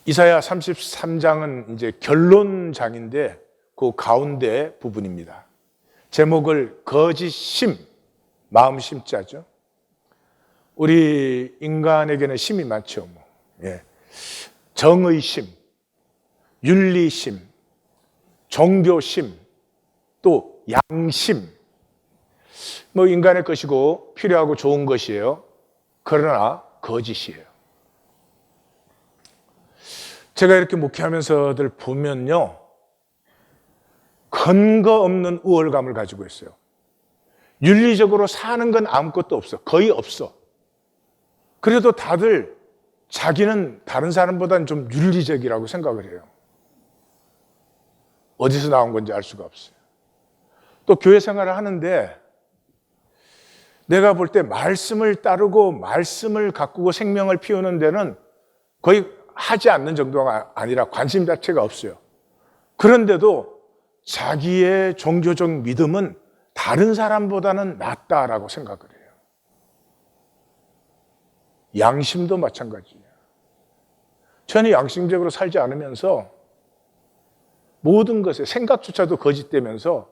이사야 33장은 이제 결론장인데 그 가운데 부분입니다. 제목을 거짓심, 마음 심자죠. 우리 인간에게는 심이 많죠. 정의심, 윤리심, 종교심, 또 양심. 인간의 것이고 필요하고 좋은 것이에요. 그러나 거짓이에요. 제가 이렇게 목회하면서들 보면요, 근거 없는 우월감을 가지고 있어요. 윤리적으로 사는 건 아무것도 없어. 거의 없어. 그래도 다들 자기는 다른 사람보다는 좀 윤리적이라고 생각을 해요. 어디서 나온 건지 알 수가 없어요. 또 교회 생활을 하는데 내가 볼 때 말씀을 따르고 말씀을 가꾸고 생명을 피우는 데는 거의 하지 않는 정도가 아니라 관심 자체가 없어요. 그런데도 자기의 종교적 믿음은 다른 사람보다는 낫다라고 생각을 해요. 양심도 마찬가지예요. 전혀 양심적으로 살지 않으면서 모든 것에 생각조차도 거짓되면서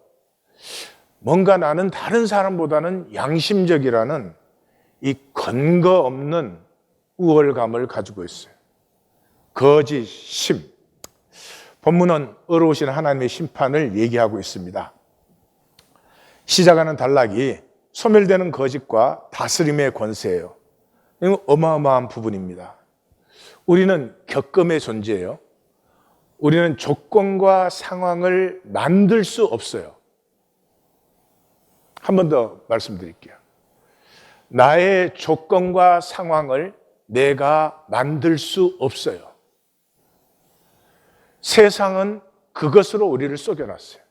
뭔가 나는 다른 사람보다는 양심적이라는 이 근거 없는 우월감을 가지고 있어요. 거짓심. 본문은 의로우신 하나님의 심판을 얘기하고 있습니다. 시작하는 단락이 소멸되는 거짓과 다스림의 권세예요. 이건 어마어마한 부분입니다. 우리는 격금의 존재예요. 우리는 조건과 상황을 만들 수 없어요. 한 번 더 말씀드릴게요. 나의 조건과 상황을 내가 만들 수 없어요. 세상은 그것으로 우리를 속여놨어요.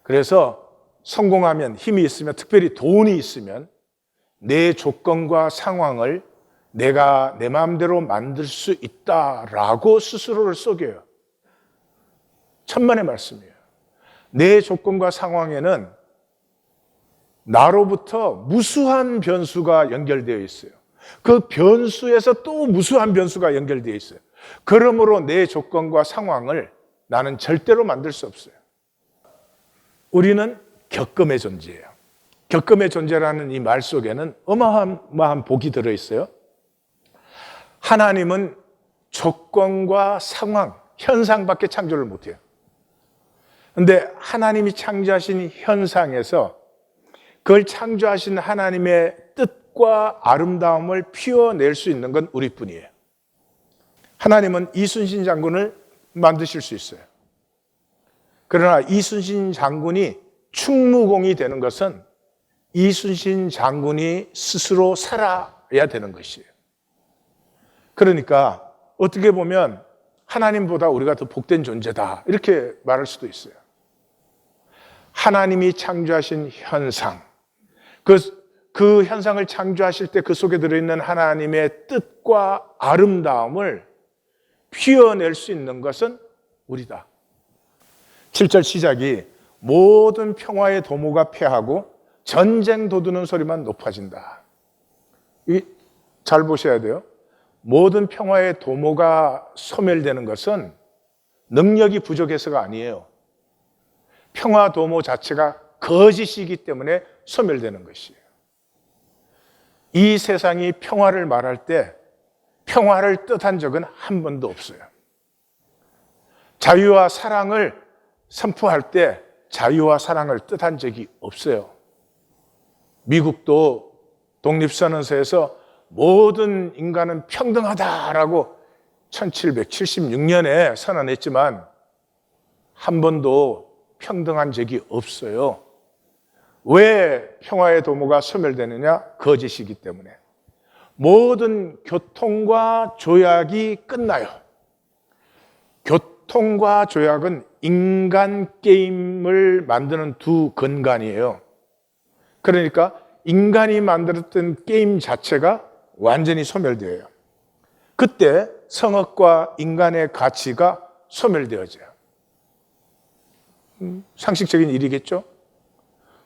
그래서 성공하면, 힘이 있으면, 특별히 돈이 있으면 내 조건과 상황을 내가 내 마음대로 만들 수 있다라고 스스로를 속여요. 천만의 말씀이에요. 내 조건과 상황에는 나로부터 무수한 변수가 연결되어 있어요. 그 변수에서 또 무수한 변수가 연결되어 있어요. 그러므로 내 조건과 상황을 나는 절대로 만들 수 없어요. 우리는 격금의 존재예요. 격금의 존재라는 이 말 속에는 어마어마한 복이 들어있어요. 하나님은 조건과 상황, 현상밖에 창조를 못해요. 그런데 하나님이 창조하신 현상에서 그걸 창조하신 하나님의 뜻과 아름다움을 피워낼 수 있는 건 우리뿐이에요. 하나님은 이순신 장군을 만드실 수 있어요. 그러나 이순신 장군이 충무공이 되는 것은 이순신 장군이 스스로 살아야 되는 것이에요. 그러니까 어떻게 보면 하나님보다 우리가 더 복된 존재다, 이렇게 말할 수도 있어요. 하나님이 창조하신 현상, 그 현상을 창조하실 때 그 속에 들어있는 하나님의 뜻과 아름다움을 피워낼 수 있는 것은 우리다. 7절 시작이 모든 평화의 도모가 패하고 전쟁 돋우는 소리만 높아진다. 잘 보셔야 돼요. 모든 평화의 도모가 소멸되는 것은 능력이 부족해서가 아니에요. 평화 도모 자체가 거짓이기 때문에 소멸되는 것이에요. 이 세상이 평화를 말할 때 평화를 뜻한 적은 한 번도 없어요. 자유와 사랑을 선포할 때 자유와 사랑을 뜻한 적이 없어요. 미국도 독립선언서에서 모든 인간은 평등하다라고 1776년에 선언했지만 한 번도 평등한 적이 없어요. 왜 평화의 도모가 소멸되느냐? 거짓이기 때문에. 모든 교통과 조약이 끝나요. 교통과 조약은 인간 게임을 만드는 두 근간이에요. 그러니까 인간이 만들었던 게임 자체가 완전히 소멸되어요. 그때 성악과 인간의 가치가 소멸되어져요. 상식적인 일이겠죠?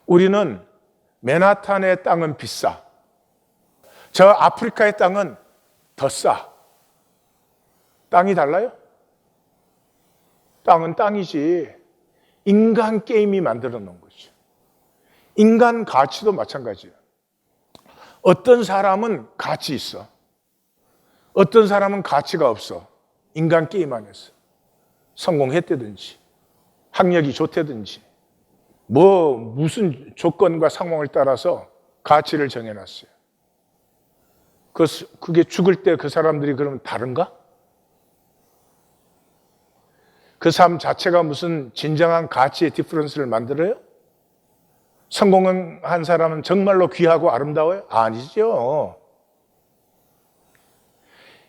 우리는 맨하탄의 땅은 비싸. 저 아프리카의 땅은 더 싸. 땅이 달라요? 땅은 땅이지. 인간 게임이 만들어 놓은 거죠. 인간 가치도 마찬가지예요. 어떤 사람은 가치 있어. 어떤 사람은 가치가 없어. 인간 게임 안에서. 성공했다든지, 학력이 좋다든지, 무슨 조건과 상황을 따라서 가치를 정해놨어요. 그게 죽을 때 그 사람들이 그러면 다른가? 그 삶 자체가 무슨 진정한 가치의 디퍼런스를 만들어요? 성공한 사람은 정말로 귀하고 아름다워요? 아니죠.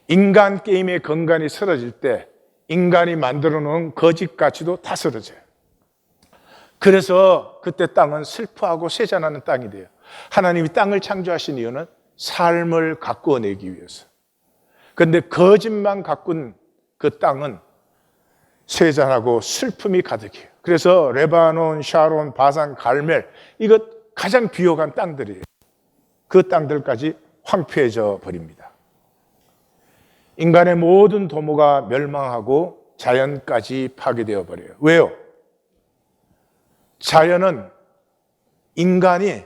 인간 게임의 건강이 쓰러질 때 인간이 만들어 놓은 거짓 가치도 다 쓰러져요. 그래서 그때 땅은 슬퍼하고 쇠잔하는 땅이 돼요. 하나님이 땅을 창조하신 이유는 삶을 가꾸어내기 위해서. 그런데 거짓만 가꾼 그 땅은 쇠잔하고 슬픔이 가득해요. 그래서 레바논, 샤론, 바산, 갈멜, 이것 가장 비옥한 땅들이에요. 그 땅들까지 황폐해져 버립니다. 인간의 모든 도모가 멸망하고 자연까지 파괴되어 버려요. 왜요? 자연은 인간이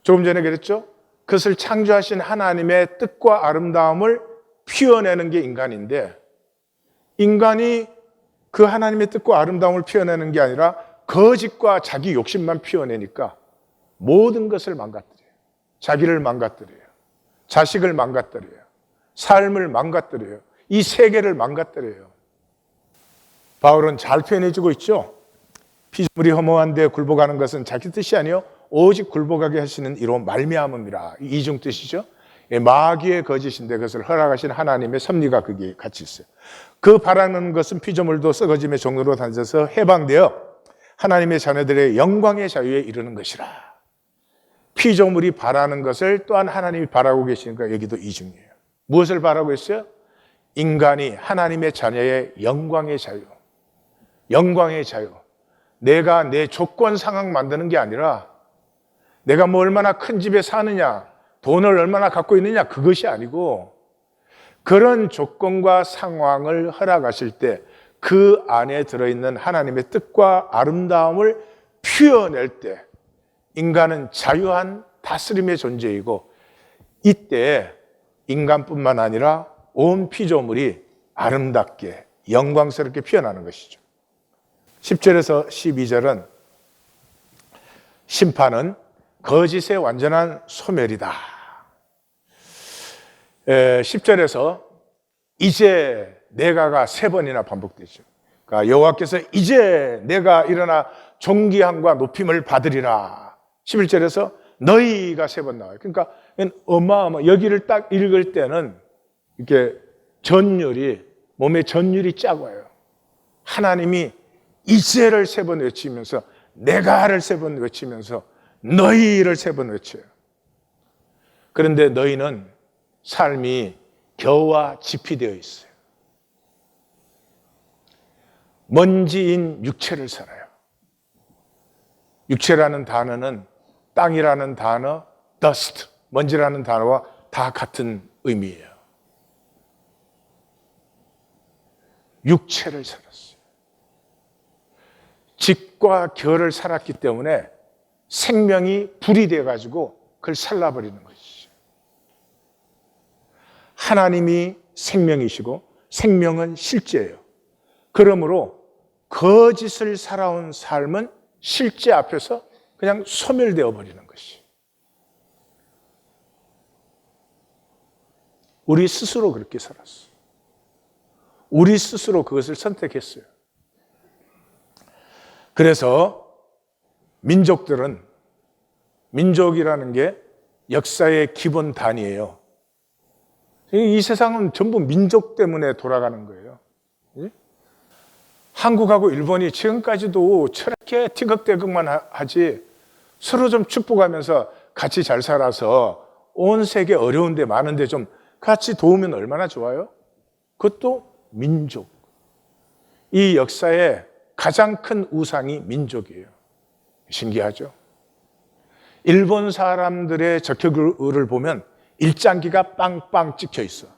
조금 전에 그랬죠? 그것을 창조하신 하나님의 뜻과 아름다움을 피워내는 게 인간인데, 인간이 그 하나님의 뜻과 아름다움을 피워내는 게 아니라 거짓과 자기 욕심만 피워내니까 모든 것을 망가뜨려요. 자기를 망가뜨려요. 자식을 망가뜨려요. 삶을 망가뜨려요. 이 세계를 망가뜨려요. 바울은 잘 표현해주고 있죠. 피조물이 허무한 데 굴복하는 것은 자기 뜻이 아니요 오직 굴복하게 하시는 이로 말미암음이라. 이중 뜻이죠. 마귀의 거짓인데 그것을 허락하신 하나님의 섭리가 거기에 같이 있어요. 그 바라는 것은 피조물도 썩어짐의 종로로 던져서 해방되어 하나님의 자녀들의 영광의 자유에 이르는 것이라. 피조물이 바라는 것을 또한 하나님이 바라고 계시니까 여기도 이중이에요. 무엇을 바라고 있어요? 인간이 하나님의 자녀의 영광의 자유. 영광의 자유. 내가 내 조건 상황 만드는 게 아니라 내가 뭐 얼마나 큰 집에 사느냐, 돈을 얼마나 갖고 있느냐, 그것이 아니고 그런 조건과 상황을 허락하실 때 그 안에 들어있는 하나님의 뜻과 아름다움을 피워낼 때 인간은 자유한 다스림의 존재이고, 이때 인간뿐만 아니라 온 피조물이 아름답게 영광스럽게 피어나는 것이죠. 10절에서 12절은 심판은 거짓의 완전한 소멸이다. 10절에서 이제 내가가 3번이나 반복되죠. 그러니까 여호와께서 이제 내가 일어나 존귀함과 높임을 받으리라. 11절에서 너희가 3번 나와요. 그러니까 여기를 딱 읽을 때는 이렇게 몸에 전율이 짜고요. 하나님이 이제를 3번 외치면서 내가를 3번 외치면서 너희를 3번 외쳐요. 그런데 너희는 삶이 겨와 짚이 되어 있어요. 먼지인 육체를 살아요. 육체라는 단어는 땅이라는 단어, dust, 먼지라는 단어와 다 같은 의미예요. 육체를 살았어요. 직과 결을 살았기 때문에 생명이 불이 되어가지고 그걸 살라버리는 것이죠. 하나님이 생명이시고 생명은 실제예요. 그러므로 거짓을 살아온 삶은 실제 앞에서 그냥 소멸되어 버리는 것이. 우리 스스로 그렇게 살았어요. 우리 스스로 그것을 선택했어요. 그래서 민족이라는 게 역사의 기본 단위예요. 이 세상은 전부 민족 때문에 돌아가는 거예요. 한국하고 일본이 지금까지도 저렇게 티격태격만 하지 서로 좀 축복하면서 같이 잘 살아서 온 세계 어려운데 많은데 좀 같이 도우면 얼마나 좋아요? 그것도 민족. 이 역사의 가장 큰 우상이 민족이에요. 신기하죠? 일본 사람들의 적혈을 보면 일장기가 빵빵 찍혀 있어.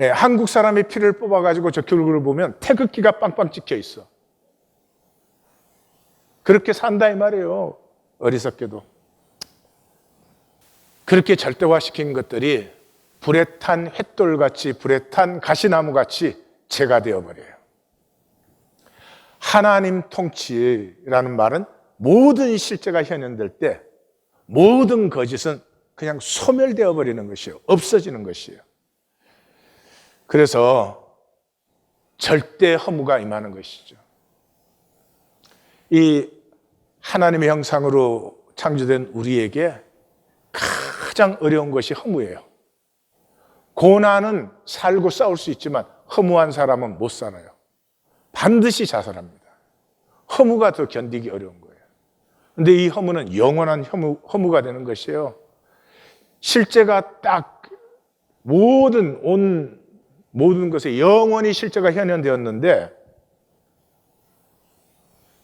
예, 한국 사람의 피를 뽑아가지고 저 결국을 보면 태극기가 빵빵 찍혀 있어. 그렇게 산다 이 말이에요. 어리석게도. 그렇게 절대화시킨 것들이 불에 탄 횃돌같이, 불에 탄 가시나무같이 재가 되어버려요. 하나님 통치라는 말은 모든 실제가 현현될 때 모든 거짓은 그냥 소멸되어 버리는 것이에요. 없어지는 것이에요. 그래서 절대 허무가 임하는 것이죠. 이 하나님의 형상으로 창조된 우리에게 가장 어려운 것이 허무예요. 고난은 살고 싸울 수 있지만 허무한 사람은 못 살아요. 반드시 자살합니다. 허무가 더 견디기 어려운 거예요. 그런데 이 허무는 영원한 허무가 되는 것이에요. 실제가 딱 모든 것에 영원히 실제가 현현되었는데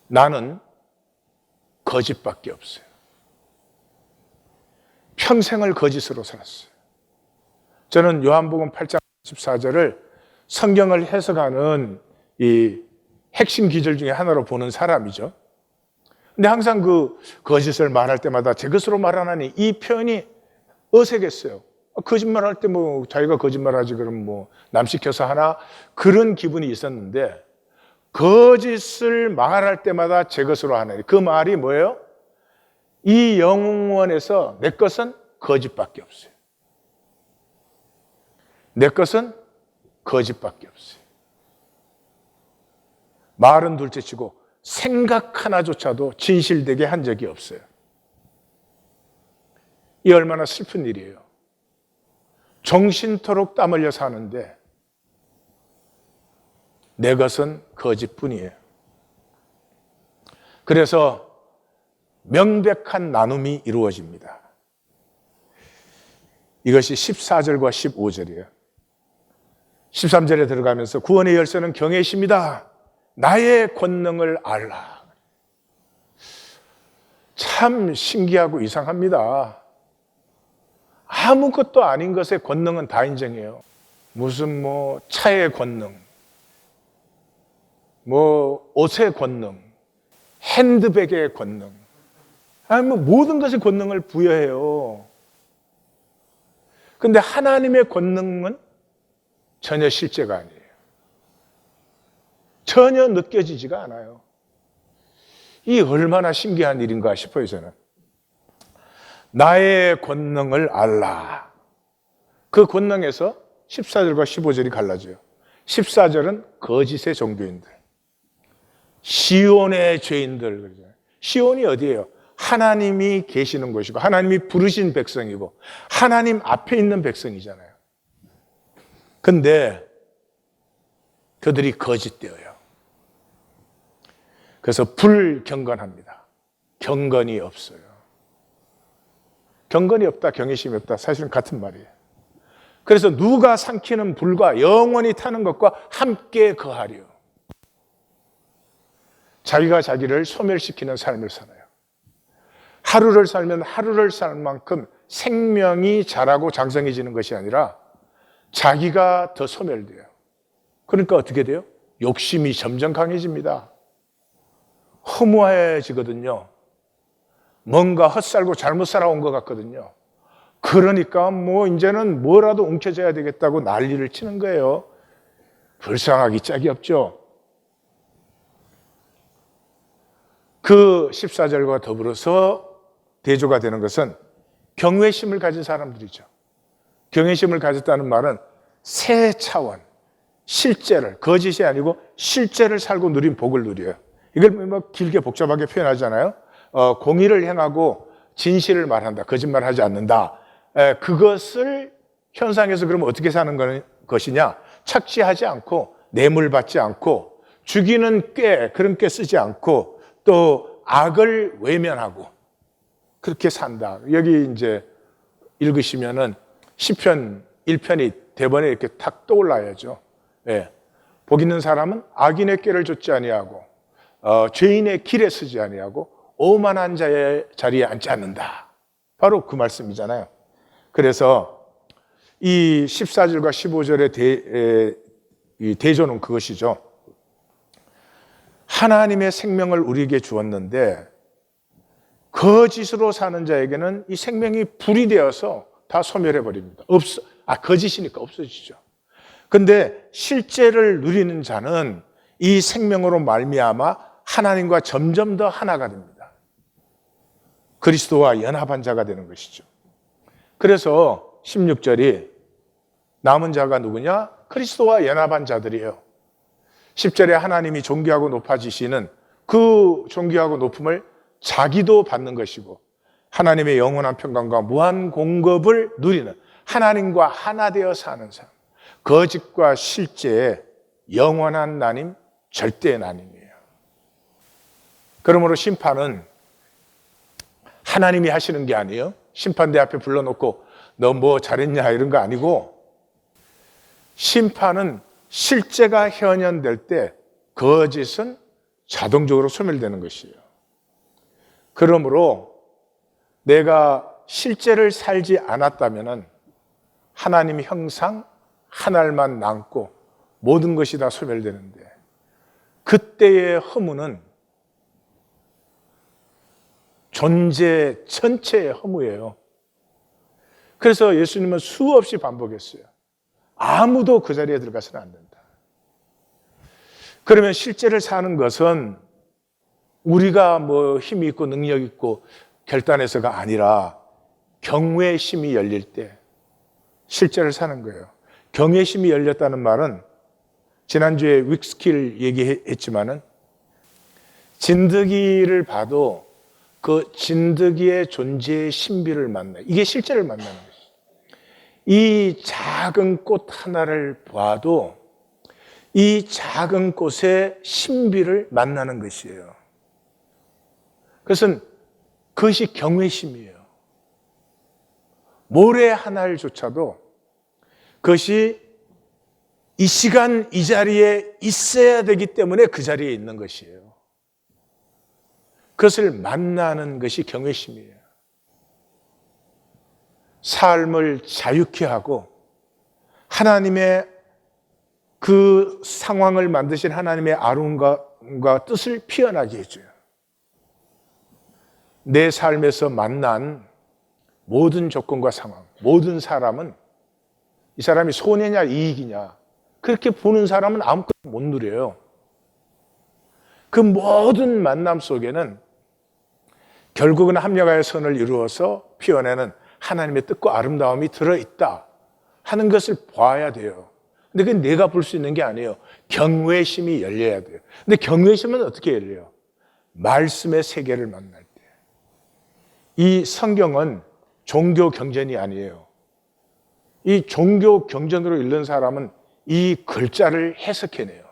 나는 거짓밖에 없어요. 평생을 거짓으로 살았어요. 저는 요한복음 8장 14절을 성경을 해석하는 이 핵심 기절 중에 하나로 보는 사람이죠. 근데 항상 그 거짓을 말할 때마다 제 것으로 말하나니 이 표현이 어색했어요. 거짓말할 때 뭐 자기가 거짓말하지 그럼 뭐 남시켜서 하나 그런 기분이 있었는데 거짓을 말할 때마다 제 것으로 하나니 그 말이 뭐예요? 이 영원에서 내 것은 거짓밖에 없어요. 내 것은 거짓밖에 없어요. 말은 둘째치고 생각 하나조차도 진실되게 한 적이 없어요. 이 얼마나 슬픈 일이에요. 정신토록 땀 흘려 사는데 내 것은 거짓뿐이에요. 그래서 명백한 나눔이 이루어집니다. 이것이 14절과 15절이에요. 13절에 들어가면서 구원의 열쇠는 경외심이다. 나의 권능을 알라. 참 신기하고 이상합니다. 아무것도 아닌 것의 권능은 다 인정해요. 무슨 뭐 차의 권능, 뭐 옷의 권능, 핸드백의 권능, 아니 뭐 모든 것의 권능을 부여해요. 근데 하나님의 권능은 전혀 실제가 아니에요. 전혀 느껴지지가 않아요. 이 얼마나 신기한 일인가 싶어요, 저는. 나의 권능을 알라. 그 권능에서 14절과 15절이 갈라져요. 14절은 거짓의 종교인들, 시온의 죄인들 그러잖아요. 시온이 어디예요? 하나님이 계시는 곳이고 하나님이 부르신 백성이고 하나님 앞에 있는 백성이잖아요. 근데 그들이 거짓되어요. 그래서 불경건합니다. 경건이 없어요. 경건이 없다, 경외심이 없다, 사실은 같은 말이에요. 그래서 누가 삼키는 불과 영원히 타는 것과 함께 거하려. 자기가 자기를 소멸시키는 삶을 살아요. 하루를 살면 하루를 살 만큼 생명이 자라고 장성해지는 것이 아니라 자기가 더 소멸돼요. 그러니까 어떻게 돼요? 욕심이 점점 강해집니다. 허무해지거든요. 뭔가 헛살고 잘못 살아온 것 같거든요. 그러니까 뭐 이제는 뭐라도 움켜져야 되겠다고 난리를 치는 거예요. 불쌍하기 짝이 없죠. 그 14절과 더불어서 대조가 되는 것은 경외심을 가진 사람들이죠. 경외심을 가졌다는 말은 새 차원, 실제를, 거짓이 아니고 실제를 살고 누린 복을 누려요. 이걸 뭐 길게 복잡하게 표현하잖아요. 공의를 행하고 진실을 말한다, 거짓말하지 않는다. 그것을 현상에서 그러면 어떻게 사는 것이냐? 착취하지 않고 뇌물 받지 않고 죽이는 그런 꾀 쓰지 않고 또 악을 외면하고 그렇게 산다. 여기 이제 읽으시면은 시편 1편이 대번에 이렇게 탁 떠올라야죠. 예. 복 있는 사람은 악인의 꾀를 좇지 아니하고 죄인의 길에 서지 아니하고 오만한 자의 자리에 앉지 않는다. 바로 그 말씀이잖아요. 그래서 이 14절과 15절의 대조는 그것이죠. 하나님의 생명을 우리에게 주었는데 거짓으로 사는 자에게는 이 생명이 불이 되어서 다 소멸해 버립니다. 거짓이니까 없어지죠. 근데 실제를 누리는 자는 이 생명으로 말미암아 하나님과 점점 더 하나가 됩니다. 그리스도와 연합한 자가 되는 것이죠. 그래서 16절이 남은 자가 누구냐? 그리스도와 연합한 자들이에요. 10절에 하나님이 존귀하고 높아지시는 그 존귀하고 높음을 자기도 받는 것이고 하나님의 영원한 평강과 무한 공급을 누리는 하나님과 하나 되어 사는 삶. 거짓과 실제의 영원한 나님, 절대의 나님이에요. 그러므로 심판은 하나님이 하시는 게 아니에요. 심판대 앞에 불러놓고 너 뭐 잘했냐 이런 거 아니고 심판은 실제가 현현될 때 거짓은 자동적으로 소멸되는 것이에요. 그러므로 내가 실제를 살지 않았다면 하나님의 형상 하나만 남고 모든 것이 다 소멸되는데 그때의 허무는 존재 전체의 허무예요. 그래서 예수님은 수없이 반복했어요. 아무도 그 자리에 들어가서는 안 된다. 그러면 실제를 사는 것은 우리가 뭐 힘이 있고 능력 있고 결단해서가 아니라 경외심이 열릴 때 실제를 사는 거예요. 경외심이 열렸다는 말은 지난주에 윅스키를 얘기했지만은 진드기를 봐도 그 진드기의 존재의 신비를 만나요. 이게 실제를 만나는 것이죠. 이 작은 꽃 하나를 봐도 이 작은 꽃의 신비를 만나는 것이에요. 그것은 그것이 경외심이에요. 모래 하나조차도 그것이 이 시간 이 자리에 있어야 되기 때문에 그 자리에 있는 것이에요. 그것을 만나는 것이 경외심이에요. 삶을 자유케 하고 하나님의 그 상황을 만드신 하나님의 아름다움과 뜻을 피어나게 해줘요. 내 삶에서 만난 모든 조건과 상황, 모든 사람은 이 사람이 손해냐 이익이냐 그렇게 보는 사람은 아무것도 못 누려요. 그 모든 만남 속에는 결국은 합력하여 선을 이루어서 피어내는 하나님의 뜻과 아름다움이 들어있다 하는 것을 봐야 돼요. 근데 그건 내가 볼 수 있는 게 아니에요. 경외심이 열려야 돼요. 근데 경외심은 어떻게 열려요? 말씀의 세계를 만날 때. 이 성경은 종교 경전이 아니에요. 이 종교 경전으로 읽는 사람은 이 글자를 해석해내요.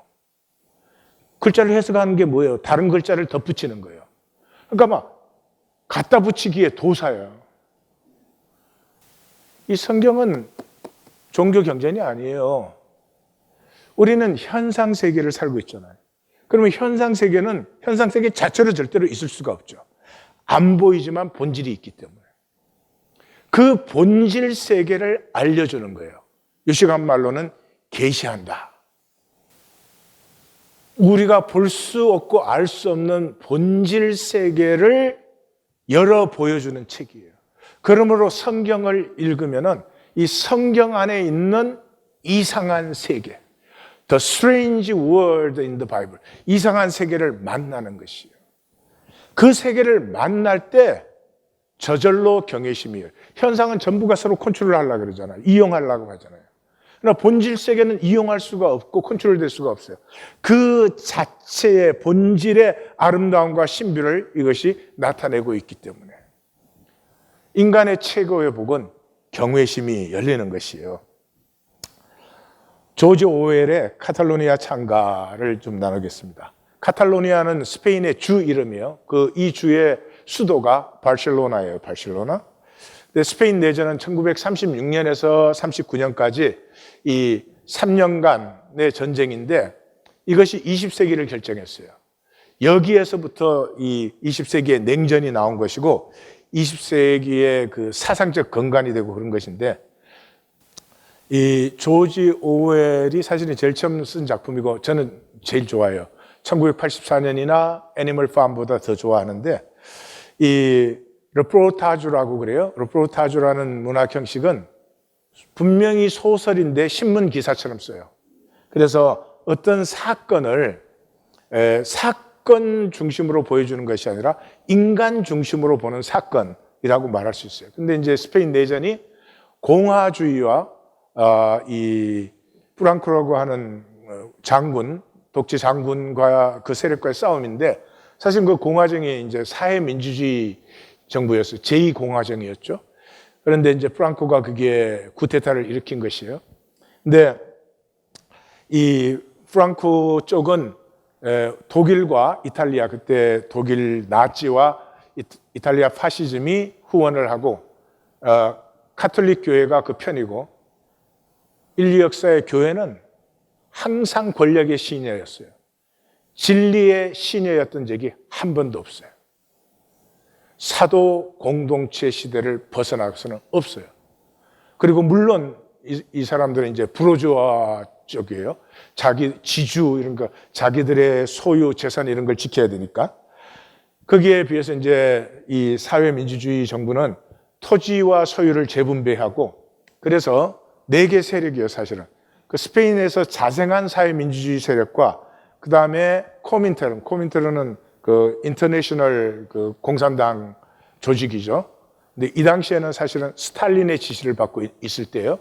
글자를 해석하는 게 뭐예요? 다른 글자를 덧붙이는 거예요. 그러니까 막 갖다 붙이기에 도사예요. 이 성경은 종교 경전이 아니에요. 우리는 현상 세계를 살고 있잖아요. 그러면 현상 세계는 현상 세계 자체로 절대로 있을 수가 없죠. 안 보이지만 본질이 있기 때문에. 그 본질 세계를 알려주는 거예요. 요시간 말로는 계시한다. 우리가 볼 수 없고 알 수 없는 본질 세계를 열어 보여주는 책이에요. 그러므로 성경을 읽으면은 이 성경 안에 있는 이상한 세계, The strange world in the Bible, 이상한 세계를 만나는 것이에요. 그 세계를 만날 때 저절로 경외심이에요. 현상은 전부가 서로 컨트롤 하려고 그러잖아요. 이용하려고 하잖아요. 그러나 본질 세계는 이용할 수가 없고 컨트롤될 수가 없어요. 그 자체의 본질의 아름다움과 신비를 이것이 나타내고 있기 때문에 인간의 최고의 복은 경외심이 열리는 것이에요. 조지 오웰의 카탈로니아 창가를 좀 나누겠습니다. 카탈로니아는 스페인의 주 이름이에요. 이 주의 수도가 바르셀로나예요. 바르셀로나. 근데 스페인 내전은 1936년에서 39년까지 이 3년간의 전쟁인데 이것이 20세기를 결정했어요. 여기에서부터 이 20세기의 냉전이 나온 것이고 20세기의 그 사상적 근간이 되고 그런 것인데 이 조지 오웰이 사실은 제일 처음 쓴 작품이고 저는 제일 좋아해요. 1984년이나 애니멀 팜보다 더 좋아하는데 이 르포타주라고 그래요. 르포타주라는 문학 형식은 분명히 소설인데 신문 기사처럼 써요. 그래서 어떤 사건을 사건 중심으로 보여주는 것이 아니라 인간 중심으로 보는 사건이라고 말할 수 있어요. 근데 이제 스페인 내전이 공화주의와 이 프랑코라고 하는 장군, 독재 장군과 그 세력과의 싸움인데 사실 그 공화정이 이제 사회민주주의 정부였어요. 제2공화정이었죠. 그런데 이제 프랑코가 그게 쿠데타를 일으킨 것이에요. 근데 이 프랑코 쪽은 독일과 이탈리아, 그때 독일 나치와 이탈리아 파시즘이 후원을 하고 카톨릭 교회가 그 편이고 인류 역사의 교회는 항상 권력의 시녀였어요. 진리의 시녀였던 적이 한 번도 없어요. 사도 공동체 시대를 벗어나서는 없어요. 그리고 물론 이 사람들은 이제 부르주아 쪽이에요. 자기 지주 이런 거, 자기들의 소유 재산 이런 걸 지켜야 되니까. 거기에 비해서 이제 이 사회민주주의 정부는 토지와 소유를 재분배하고 그래서 4개 세력이에요, 사실은. 그 스페인에서 자생한 사회민주주의 세력과 그 다음에 코민테르는 그 인터내셔널 그 공산당 조직이죠. 근데 이 당시에는 사실은 스탈린의 지시를 받고 있을 때예요.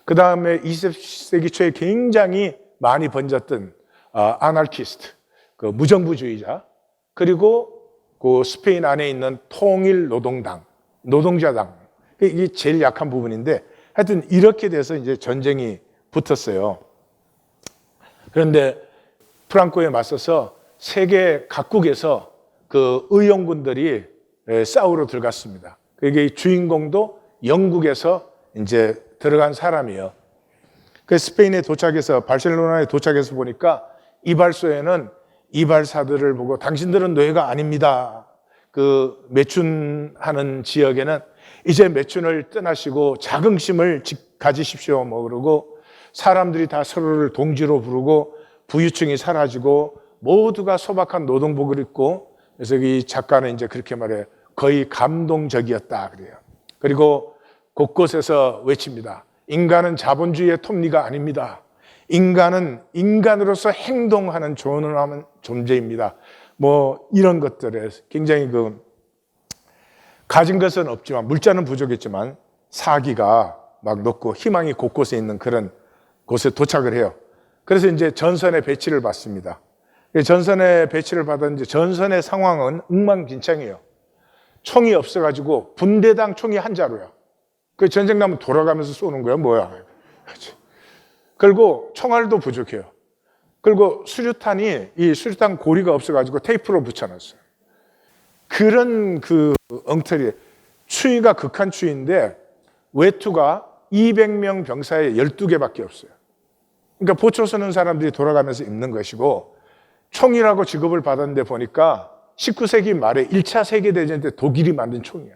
그 다음에 20세기 초에 굉장히 많이 번졌던 아나키스트, 그 무정부주의자, 그리고 그 스페인 안에 있는 통일 노동당, 노동자당, 이게 제일 약한 부분인데 하여튼 이렇게 돼서 이제 전쟁이 붙었어요. 그런데 프랑코에 맞서서 세계 각국에서 그 의용군들이 싸우러 들어갔습니다. 그게 주인공도 영국에서 이제 들어간 사람이에요. 그 스페인에 도착해서 바르셀로나에 도착해서 보니까 이발소에는 이발사들을 보고 당신들은 노예가 아닙니다. 그 매춘하는 지역에는 이제 매춘을 떠나시고 자긍심을 가지십시오. 뭐 그러고 사람들이 다 서로를 동지로 부르고 부유층이 사라지고 모두가 소박한 노동복을 입고 그래서 이 작가는 이제 그렇게 말해요. 거의 감동적이었다 그래요. 그리고 곳곳에서 외칩니다. 인간은 자본주의의 톱니가 아닙니다. 인간은 인간으로서 행동하는 존엄한 존재입니다. 뭐 이런 것들에 굉장히 가진 것은 없지만 물자는 부족했지만 사기가 막 높고 희망이 곳곳에 있는 그런 곳에 도착을 해요. 그래서 이제 전선에 배치를 받습니다. 전선에 배치를 받았는데 전선의 상황은 엉망진창이에요. 총이 없어가지고 분대당 총이 한 자루야. 그 전쟁 나면 돌아가면서 쏘는 거야, 뭐야. 그리고 총알도 부족해요. 그리고 이 수류탄 고리가 없어가지고 테이프로 붙여놨어요. 그런 그 엉터리, 추위가 극한 추위인데 외투가 200명 병사에 12개밖에 없어요. 그러니까 보초 서는 사람들이 돌아가면서 입는 것이고 총이라고 직업을 받았는데 보니까 19세기 말에 1차 세계대전 때 독일이 만든 총이야.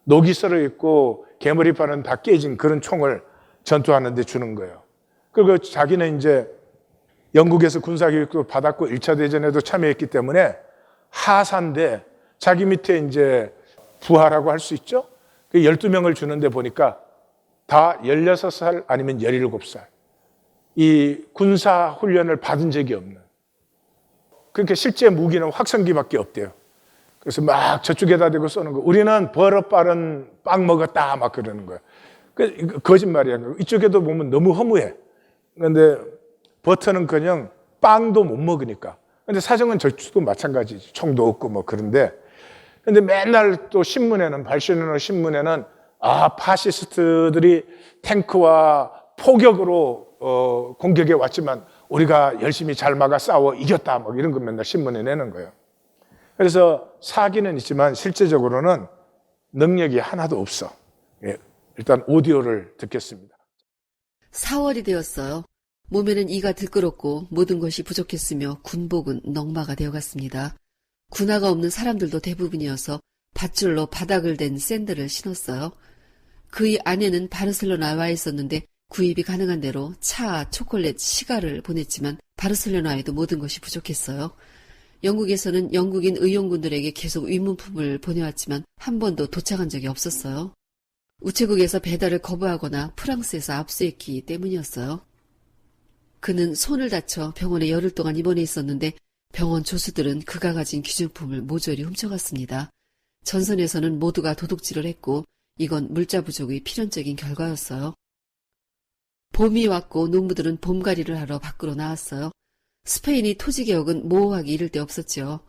녹이 썰어 있고 개머리판은 다 깨진 그런 총을 전투하는데 주는 거예요. 그리고 자기는 이제 영국에서 군사교육도 받았고 1차 대전에도 참여했기 때문에 하사인데 자기 밑에 이제 부하라고 할 수 있죠? 12명을 주는데 보니까 다 16살 아니면 17살. 이 군사 훈련을 받은 적이 없는. 그러니까 실제 무기는 확성기밖에 없대요. 그래서 막 저쪽에다 대고 쏘는 거. 우리는 버릇 빠른 빵 먹었다 막 그러는 거야. 거짓말이야. 이쪽에도 보면 너무 허무해. 그런데 버터는 그냥 빵도 못 먹으니까. 근데 사정은 저쪽도 마찬가지지. 총도 없고 뭐 그런데. 근데 맨날 또 신문에는, 바르셀로나 신문에는 파시스트들이 탱크와 포격으로 공격에 왔지만 우리가 열심히 잘 막아 싸워 이겼다 뭐 이런 거 맨날 신문에 내는 거예요. 그래서 사기는 있지만 실제적으로는 능력이 하나도 없어. 예, 일단 오디오를 듣겠습니다. 4월이 되었어요. 몸에는 이가 들끓었고 모든 것이 부족했으며 군복은 넝마가 되어갔습니다. 군화가 없는 사람들도 대부분이어서 밧줄로 바닥을 댄 샌들을 신었어요. 그의 아내는 바르셀로나에 와 있었는데 구입이 가능한 대로 차, 초콜릿, 시가를 보냈지만 바르셀로나에도 모든 것이 부족했어요. 영국에서는 영국인 의용군들에게 계속 위문품을 보내왔지만 한 번도 도착한 적이 없었어요. 우체국에서 배달을 거부하거나 프랑스에서 압수했기 때문이었어요. 그는 손을 다쳐 병원에 열흘 동안 입원해 있었는데 병원 조수들은 그가 가진 기증품을 모조리 훔쳐갔습니다. 전선에서는 모두가 도둑질을 했고 이건 물자 부족의 필연적인 결과였어요. 봄이 왔고 농부들은 봄갈이를 하러 밖으로 나왔어요. 스페인이 토지개혁은 모호하기 이를 데 없었지요.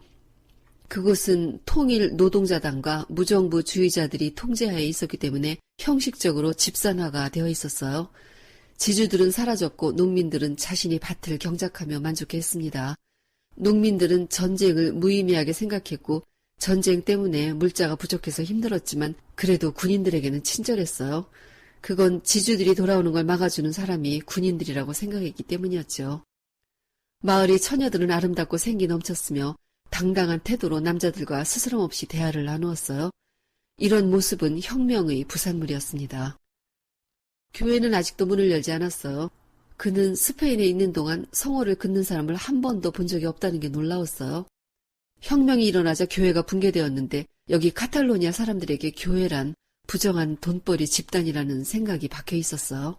그곳은 통일 노동자당과 무정부주의자들이 통제하에 있었기 때문에 형식적으로 집산화가 되어 있었어요. 지주들은 사라졌고 농민들은 자신이 밭을 경작하며 만족했습니다. 농민들은 전쟁을 무의미하게 생각했고 전쟁 때문에 물자가 부족해서 힘들었지만 그래도 군인들에게는 친절했어요. 그건 지주들이 돌아오는 걸 막아주는 사람이 군인들이라고 생각했기 때문이었죠. 마을의 처녀들은 아름답고 생기 넘쳤으며 당당한 태도로 남자들과 스스럼 없이 대화를 나누었어요. 이런 모습은 혁명의 부산물이었습니다. 교회는 아직도 문을 열지 않았어요. 그는 스페인에 있는 동안 성호를 긋는 사람을 한 번도 본 적이 없다는 게 놀라웠어요. 혁명이 일어나자 교회가 붕괴되었는데 여기 카탈로니아 사람들에게 교회란 부정한 돈벌이 집단이라는 생각이 박혀 있었어요.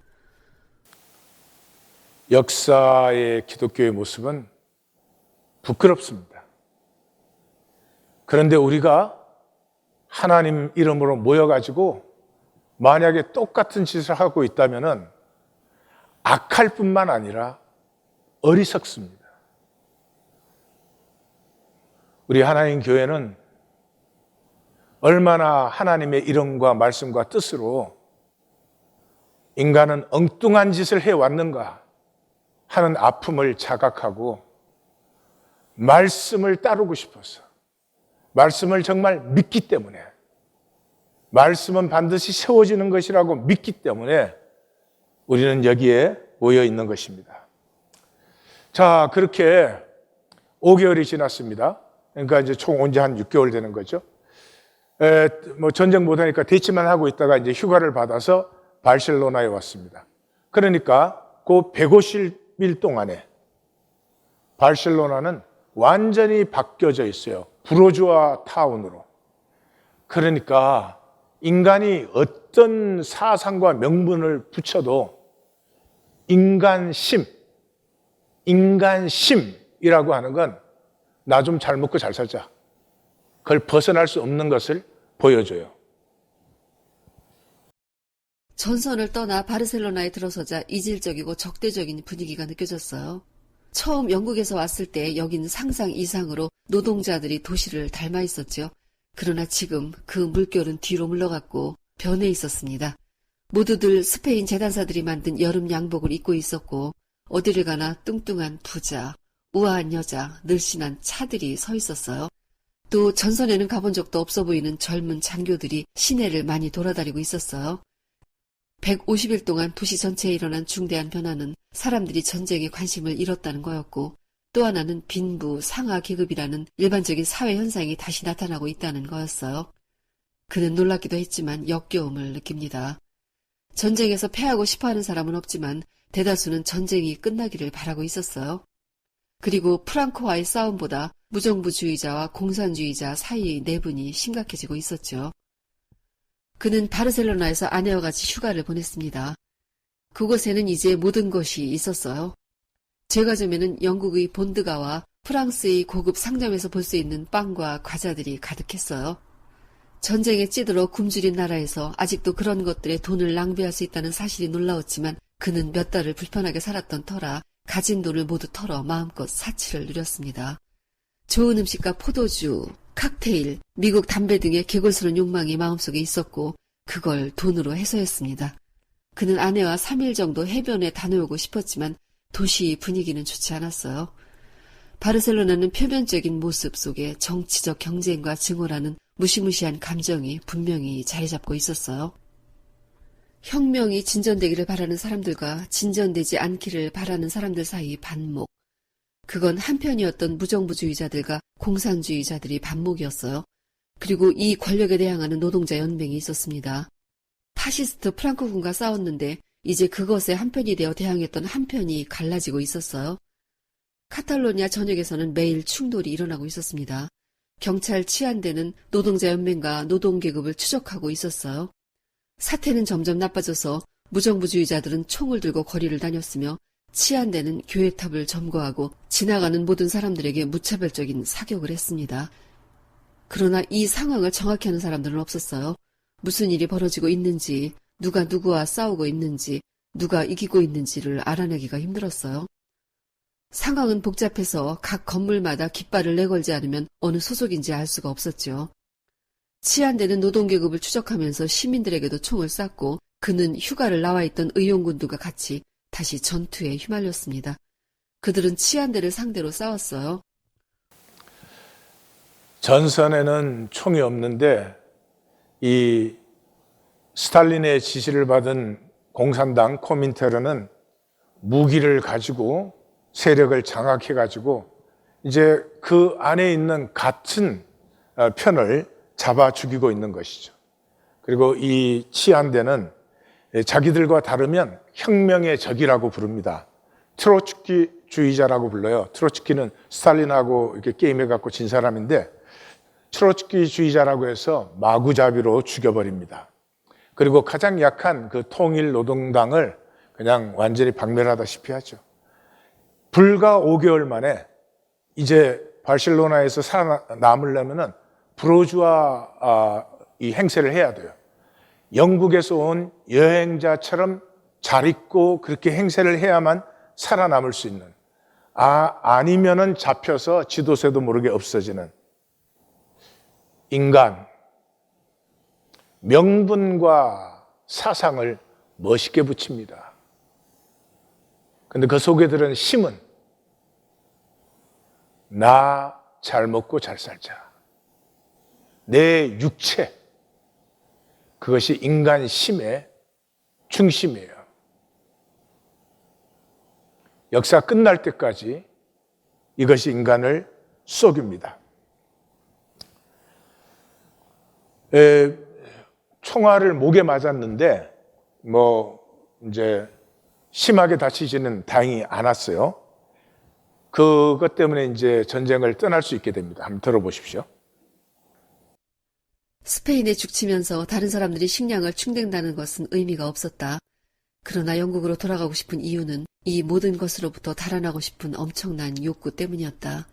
역사의 기독교의 모습은 부끄럽습니다. 그런데 우리가 하나님 이름으로 모여가지고 만약에 똑같은 짓을 하고 있다면 악할 뿐만 아니라 어리석습니다. 우리 하나님 교회는 얼마나 하나님의 이름과 말씀과 뜻으로 인간은 엉뚱한 짓을 해왔는가 하는 아픔을 자각하고 말씀을 따르고 싶어서 말씀을 정말 믿기 때문에 말씀은 반드시 세워지는 것이라고 믿기 때문에 우리는 여기에 모여 있는 것입니다. 자, 그렇게 5개월이 지났습니다. 그러니까 이제 총 온 지 한 6개월 되는 거죠. 전쟁 못하니까 대치만 하고 있다가 이제 휴가를 받아서 바르셀로나에 왔습니다. 그러니까 그 150일 동안에 바르셀로나는 완전히 바뀌어져 있어요. 부르주아 타운으로. 그러니까 인간이 어떤 사상과 명분을 붙여도 인간심이라고 하는 건 나 좀 잘 먹고 잘 살자. 그걸 벗어날 수 없는 것을 보여줘요. 전선을 떠나 바르셀로나에 들어서자 이질적이고 적대적인 분위기가 느껴졌어요. 처음 영국에서 왔을 때 여긴 상상 이상으로 노동자들이 도시를 닮아 있었죠. 그러나 지금 그 물결은 뒤로 물러갔고 변해 있었습니다. 모두들 스페인 재단사들이 만든 여름 양복을 입고 있었고 어디를 가나 뚱뚱한 부자, 우아한 여자, 늘씬한 차들이 서 있었어요. 또 전선에는 가본 적도 없어 보이는 젊은 장교들이 시내를 많이 돌아다니고 있었어요. 150일 동안 도시 전체에 일어난 중대한 변화는 사람들이 전쟁에 관심을 잃었다는 거였고 또 하나는 빈부, 상하 계급이라는 일반적인 사회 현상이 다시 나타나고 있다는 거였어요. 그는 놀랍기도 했지만 역겨움을 느낍니다. 전쟁에서 패하고 싶어하는 사람은 없지만 대다수는 전쟁이 끝나기를 바라고 있었어요. 그리고 프랑코와의 싸움보다 무정부주의자와 공산주의자 사이의 내분이 심각해지고 있었죠. 그는 바르셀로나에서 아내와 같이 휴가를 보냈습니다. 그곳에는 이제 모든 것이 있었어요. 제과점에는 영국의 본드가와 프랑스의 고급 상점에서 볼 수 있는 빵과 과자들이 가득했어요. 전쟁에 찌들어 굶주린 나라에서 아직도 그런 것들에 돈을 낭비할 수 있다는 사실이 놀라웠지만 그는 몇 달을 불편하게 살았던 터라 가진 돈을 모두 털어 마음껏 사치를 누렸습니다. 좋은 음식과 포도주, 칵테일, 미국 담배 등의 개골스러운 욕망이 마음속에 있었고 그걸 돈으로 해소했습니다. 그는 아내와 3일 정도 해변에 다녀오고 싶었지만 도시 분위기는 좋지 않았어요. 바르셀로나는 표면적인 모습 속에 정치적 경쟁과 증오라는 무시무시한 감정이 분명히 자리 잡고 있었어요. 혁명이 진전되기를 바라는 사람들과 진전되지 않기를 바라는 사람들 사이 반목. 그건 한편이었던 무정부주의자들과 공산주의자들이 반목이었어요. 그리고 이 권력에 대항하는 노동자 연맹이 있었습니다. 파시스트 프랑코군과 싸웠는데 이제 그것에 한편이 되어 대항했던 한편이 갈라지고 있었어요. 카탈로니아 전역에서는 매일 충돌이 일어나고 있었습니다. 경찰 치안대는 노동자 연맹과 노동계급을 추적하고 있었어요. 사태는 점점 나빠져서 무정부주의자들은 총을 들고 거리를 다녔으며 치안대는 교회탑을 점거하고 지나가는 모든 사람들에게 무차별적인 사격을 했습니다. 그러나 이 상황을 정확히 아는 사람들은 없었어요. 무슨 일이 벌어지고 있는지, 누가 누구와 싸우고 있는지, 누가 이기고 있는지를 알아내기가 힘들었어요. 상황은 복잡해서 각 건물마다 깃발을 내걸지 않으면 어느 소속인지 알 수가 없었죠. 치안대는 노동계급을 추적하면서 시민들에게도 총을 쐈고 그는 휴가를 나와 있던 의용군들과 같이 다시 전투에 휘말렸습니다. 그들은 치안대를 상대로 싸웠어요. 전선에는 총이 없는데 이 스탈린의 지시를 받은 공산당 코민테르는 무기를 가지고 세력을 장악해가지고 이제 그 안에 있는 같은 편을 잡아 죽이고 있는 것이죠. 그리고 이 치안대는 자기들과 다르면 혁명의 적이라고 부릅니다. 트로츠키주의자라고 불러요. 트로츠키는 스탈린하고 이렇게 게임해갖고 진 사람인데 트로츠키주의자라고 해서 마구잡이로 죽여버립니다. 그리고 가장 약한 그 통일노동당을 그냥 완전히 박멸하다시피 하죠. 불과 5개월 만에 이제 바르셀로나에서 살아남으려면은 부르주아 이 행세를 해야 돼요. 영국에서 온 여행자처럼 잘 입고 그렇게 행세를 해야만 살아남을 수 있는, 아니면은 잡혀서 지도새도 모르게 없어지는 인간, 명분과 사상을 멋있게 붙입니다. 근데 그 속에 들은 힘은 나 잘 먹고 잘 살자. 내 육체, 그것이 인간 힘의 중심이에요. 역사 끝날 때까지 이것이 인간을 속입니다. 총알을 목에 맞았는데 이제 심하게 다치지는 다행히 않았어요. 그것 때문에 이제 전쟁을 떠날 수 있게 됩니다. 한번 들어보십시오. 스페인에 죽치면서 다른 사람들이 식량을 충당다는 것은 의미가 없었다. 그러나 영국으로 돌아가고 싶은 이유는 이 모든 것으로부터 달아나고 싶은 엄청난 욕구 때문이었다.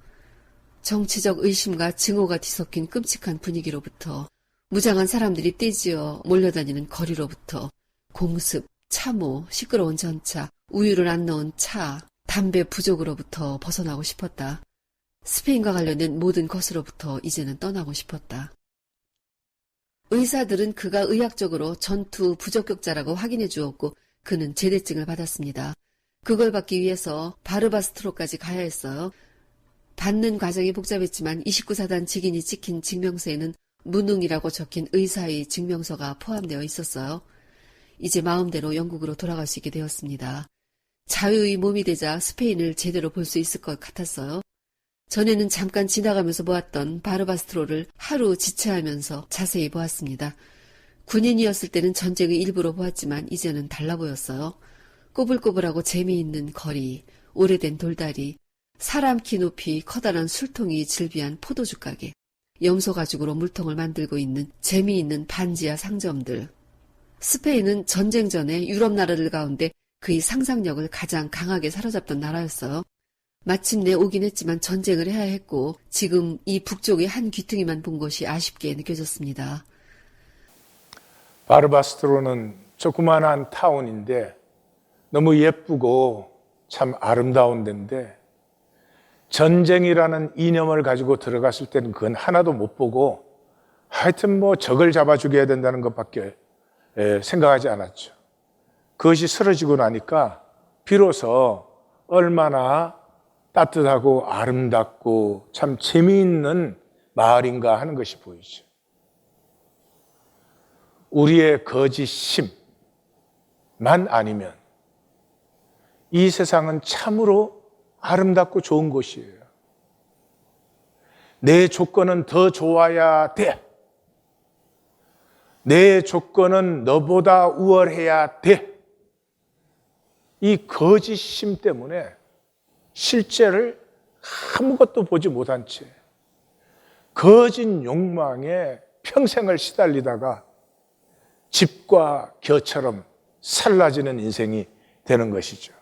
정치적 의심과 증오가 뒤섞인 끔찍한 분위기로부터, 무장한 사람들이 떼지어 몰려다니는 거리로부터, 공습, 참호, 시끄러운 전차, 우유를 안 넣은 차, 담배 부족으로부터 벗어나고 싶었다. 스페인과 관련된 모든 것으로부터 이제는 떠나고 싶었다. 의사들은 그가 의학적으로 전투 부적격자라고 확인해 주었고 그는 제대증을 받았습니다. 그걸 받기 위해서 바르바스트로까지 가야 했어요. 받는 과정이 복잡했지만 29사단 직인이 찍힌 증명서에는 무능이라고 적힌 의사의 증명서가 포함되어 있었어요. 이제 마음대로 영국으로 돌아갈 수 있게 되었습니다. 자유의 몸이 되자 스페인을 제대로 볼 수 있을 것 같았어요. 전에는 잠깐 지나가면서 보았던 바르바스트로를 하루 지체하면서 자세히 보았습니다. 군인이었을 때는 전쟁의 일부로 보았지만 이제는 달라 보였어요. 꼬불꼬불하고 재미있는 거리, 오래된 돌다리, 사람 키 높이 커다란 술통이 질비한 포도주 가게, 염소 가죽으로 물통을 만들고 있는 재미있는 반지하 상점들. 스페인은 전쟁 전에 유럽 나라들 가운데 그의 상상력을 가장 강하게 사로잡던 나라였어요. 마침내 오긴 했지만 전쟁을 해야 했고 지금 이 북쪽의 한 귀퉁이만 본 것이 아쉽게 느껴졌습니다. 바르바스트로는 조그만한 타운인데 너무 예쁘고 참 아름다운 데인데 전쟁이라는 이념을 가지고 들어갔을 때는 그건 하나도 못 보고 하여튼 적을 잡아 죽여야 된다는 것밖에 생각하지 않았죠. 그것이 쓰러지고 나니까 비로소 얼마나 따뜻하고 아름답고 참 재미있는 마을인가 하는 것이 보이죠. 우리의 거짓심만 아니면 이 세상은 참으로 아름답고 좋은 곳이에요. 내 조건은 더 좋아야 돼. 내 조건은 너보다 우월해야 돼. 이 거짓심 때문에 실제를 아무것도 보지 못한 채 거짓 욕망에 평생을 시달리다가 집과 겨처럼 살라지는 인생이 되는 것이죠.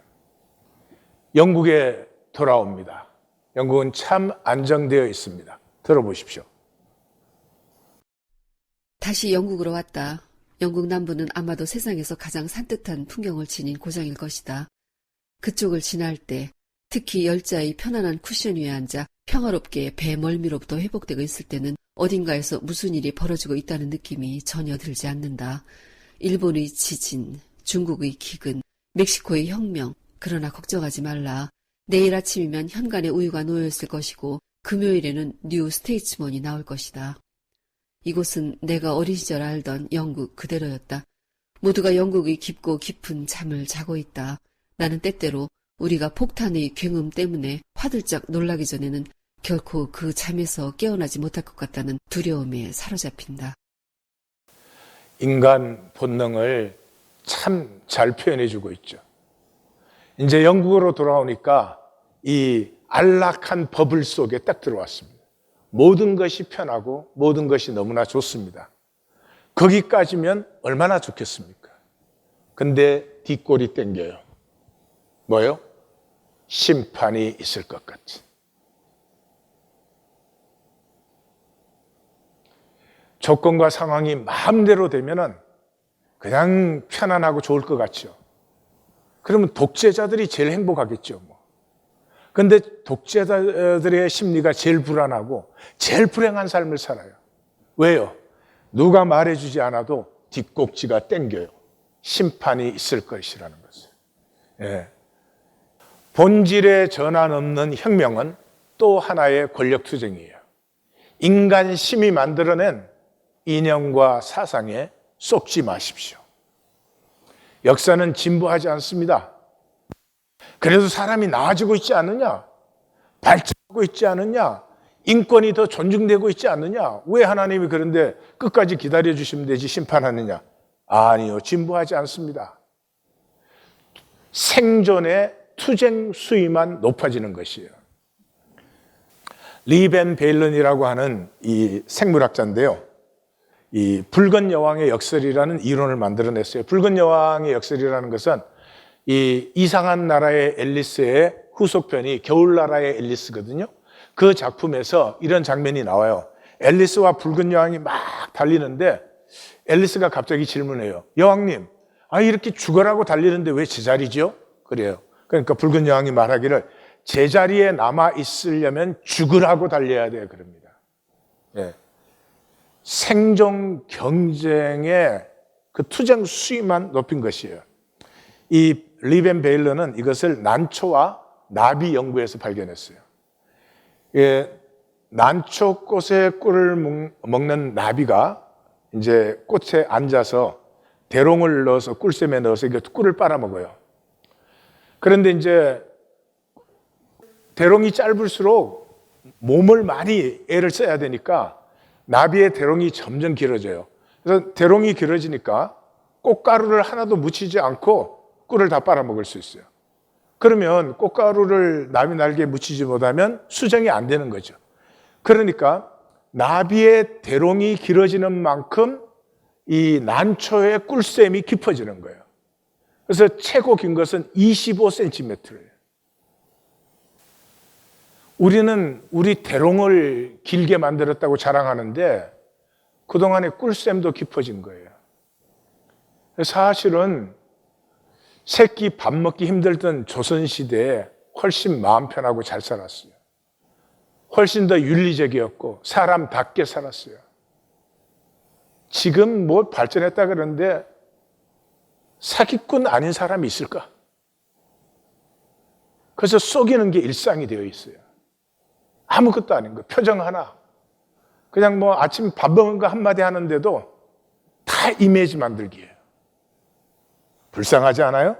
영국에 돌아옵니다. 영국은 참 안정되어 있습니다. 들어보십시오. 다시 영국으로 왔다. 영국 남부는 아마도 세상에서 가장 산뜻한 풍경을 지닌 고장일 것이다. 그쪽을 지날 때 특히 열자의 편안한 쿠션 위에 앉아 평화롭게 배 멀미로부터 회복되고 있을 때는 어딘가에서 무슨 일이 벌어지고 있다는 느낌이 전혀 들지 않는다. 일본의 지진, 중국의 기근, 멕시코의 혁명. 그러나 걱정하지 말라. 내일 아침이면 현관에 우유가 놓여있을 것이고 금요일에는 뉴 스테이츠먼이 나올 것이다. 이곳은 내가 어린 시절 알던 영국 그대로였다. 모두가 영국의 깊고 깊은 잠을 자고 있다. 나는 때때로 우리가 폭탄의 굉음 때문에 화들짝 놀라기 전에는 결코 그 잠에서 깨어나지 못할 것 같다는 두려움에 사로잡힌다. 인간 본능을 참 잘 표현해주고 있죠. 이제 영국으로 돌아오니까 이 안락한 버블 속에 딱 들어왔습니다. 모든 것이 편하고 모든 것이 너무나 좋습니다. 거기까지면 얼마나 좋겠습니까? 근데 뒷골이 땡겨요. 뭐요? 심판이 있을 것 같이. 조건과 상황이 마음대로 되면은 그냥 편안하고 좋을 것 같죠. 그러면 독재자들이 제일 행복하겠죠. 그런데 독재자들의 심리가 제일 불안하고 제일 불행한 삶을 살아요. 왜요? 누가 말해주지 않아도 뒷꼭지가 땡겨요. 심판이 있을 것이라는 것을. 예. 본질에 전환 없는 혁명은 또 하나의 권력투쟁이에요. 인간심이 만들어낸 이념과 사상에 쏙지 마십시오. 역사는 진보하지 않습니다. 그래도 사람이 나아지고 있지 않느냐? 발전하고 있지 않느냐? 인권이 더 존중되고 있지 않느냐? 왜 하나님이 그런데 끝까지 기다려주시면 되지 심판하느냐? 아니요, 진보하지 않습니다. 생존의 투쟁 수위만 높아지는 것이에요. 리벤 베일런이라고 하는 이 생물학자인데요. 이 붉은 여왕의 역설이라는 이론을 만들어냈어요. 붉은 여왕의 역설이라는 것은 이 이상한 나라의 앨리스의 후속편이 겨울나라의 앨리스거든요. 그 작품에서 이런 장면이 나와요. 앨리스와 붉은 여왕이 막 달리는데 앨리스가 갑자기 질문해요. 여왕님, 이렇게 죽어라고 달리는데 왜 제자리죠? 그래요. 그러니까 붉은 여왕이 말하기를 제자리에 남아 있으려면 죽으라고 달려야 돼요. 그럽니다. 예. 생존 경쟁의 그 투쟁 수위만 높인 것이에요. 이 리벤 베일러는 이것을 난초와 나비 연구에서 발견했어요. 예, 난초꽃의 꿀을 먹는 나비가 이제 꽃에 앉아서 대롱을 넣어서 꿀샘에 넣어서 이게 꿀을 빨아먹어요. 그런데 이제 대롱이 짧을수록 몸을 많이 애를 써야 되니까 나비의 대롱이 점점 길어져요. 그래서 대롱이 길어지니까 꽃가루를 하나도 묻히지 않고 꿀을 다 빨아먹을 수 있어요. 그러면 꽃가루를 나비 날개에 묻히지 못하면 수정이 안 되는 거죠. 그러니까 나비의 대롱이 길어지는 만큼 이 난초의 꿀샘이 깊어지는 거예요. 그래서 최고 긴 것은 25cm예요. 우리는 우리 대롱을 길게 만들었다고 자랑하는데 그동안의 꿀샘도 깊어진 거예요. 사실은 새끼 밥 먹기 힘들던 조선시대에 훨씬 마음 편하고 잘 살았어요. 훨씬 더 윤리적이었고 사람답게 살았어요. 지금 뭐 발전했다 그러는데 사기꾼 아닌 사람이 있을까? 그래서 속이는 게 일상이 되어 있어요. 아무것도 아닌 거, 표정 하나. 그냥 뭐 아침 밥 먹은 거 한마디 하는데도 다 이미지 만들기예요. 불쌍하지 않아요?